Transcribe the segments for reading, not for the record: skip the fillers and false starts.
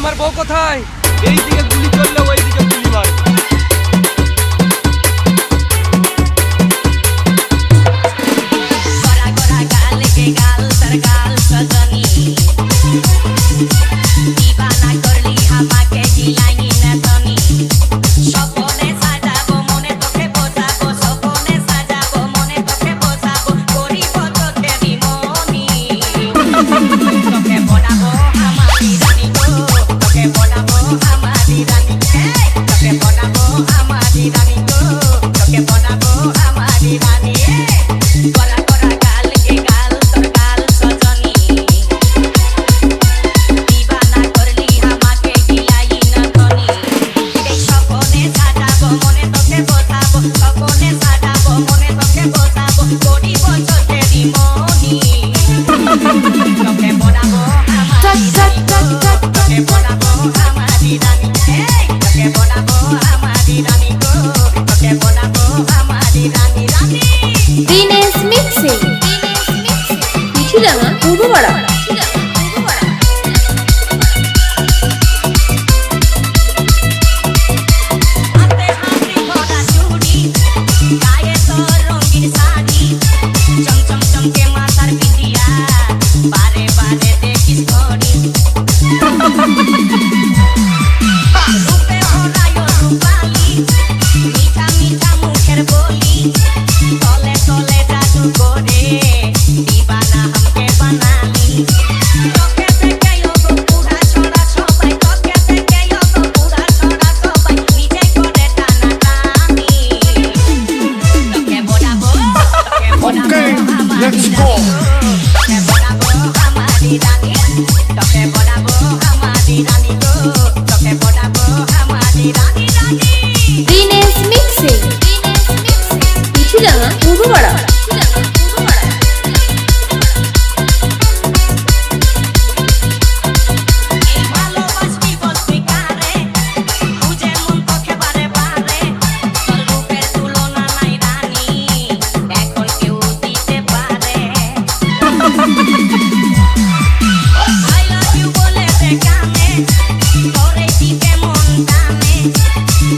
আমার বউ কোথায়? এই দিকে গুলি করলে ওই দিকে গুলি মারবে। गोरा गोरा गाल के गाल तर गाल सजनी दीवाना करली আমাকে দিলাই না তনি স্বপ্নে সাজাবো মনে তোকে বোঝাবো স্বপ্নে সাজাবো মনে তোকে বোঝাবো করিব তোকে বিমনি তোকে বনাবো আমারি রানী গো তোকে বনাবো আমারি রানী তোকে বনাবো আমারি রানী গো তোকে বনাবো আমারি রানী गोरा गोरा गाल के गाल तोर गाल सजनी दीवाना करली আমাকে দিলাই না তনি এই স্বপ্নে সাজাবো মনে তোকে বোঝাবো স্বপ্নে সাজাবো মনে তোকে বোঝাবো করিব তোকে বিমনি তোকে বনাবো আমারি রানী তোকে বনাবো আমারি রানী তোকে বনাবো আমারি রানী গো তোকে বনাবো আমারি রানী রানী দিনেশ মিক্সিং মিঠিলাঙা পূর্বপাড়া। হাতে হাতে ভরা চুড়ি গায়ে তোর রঙিন শাড়ি চমচম চমকে মাথার বিঁদিয়া বারে বারে দেখিস ঘড়ি রূপে ওরায় রূপালি মিঠা মিঠা মুখের বলি তলে তলে জাদু করে দিবানা हमके बनाली তোকে দেখে ও পুরা ছড়া সবাই তোকে দেখে ও পুরা ছড়া সবাই নিজে করে টানা টানি তোকে বনাবো let's go. তোকে বনাবো আমারি রানী তোকে বনাবো আমারি রানী গো তোকে বনাবো আমারি রানী রানী দিনেশ মিক্সিং মিঠিলাঙা পূর্বপাড়া। এই ভালোবাসবি বলবি কারে বুঝে মন তোকে বারে বারে তোর রূপের তুলনা নাই রানী এখন কেউ দিতে পারে I love you বলে দে কানে তোরে দিকে মন টানে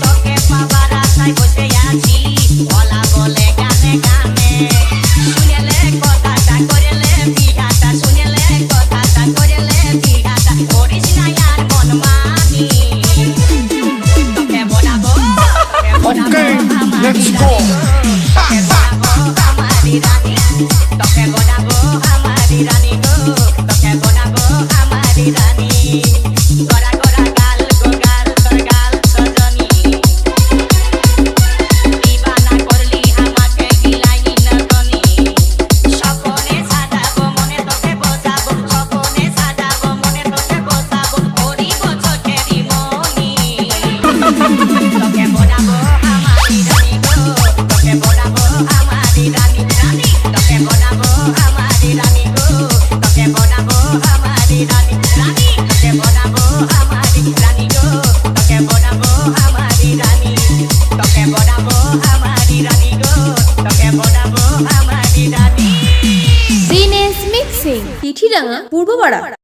তোকে পাবার আশায় বসে আছি বলা বলে গানে গানে শুনেলে কথাটা করেলে বিঘাটা শুনেলে কথাটা করেলে বিঘাটা করিস না আর মন মানি তোকে বনাবো let's go. তোকে বনাবো আমারি রানী তোকে বনাবো আমারি রানী গো তোকে বনাবো আমারি রানী গোরা গোরা গাল গো গাল তোর গাল সজনী দিবানা করলি আমাকে দিলাই না তনি স্বপ্নে সাজাবো মনে তোকে বোঝাবো স্বপ্নে সাজাবো মনে তোকে বোঝাবো করিব তোকে বিমনি তোকে বনাবো আমারি রানী গো তোকে বনাবো আমারি রানী রানী তোকে বনাবো আমারি রানী গো তোকে বনাবো আমারি রানী রানী তোকে বনাবো আমারি রানী গো তোকে বনাবো আমারি রানী তোকে বনাবো আমারি রানী গো তোকে বনাবো আমারি রানী দিনেশ মিক্সিং মিঠিলাঙা পূর্বপাড়া।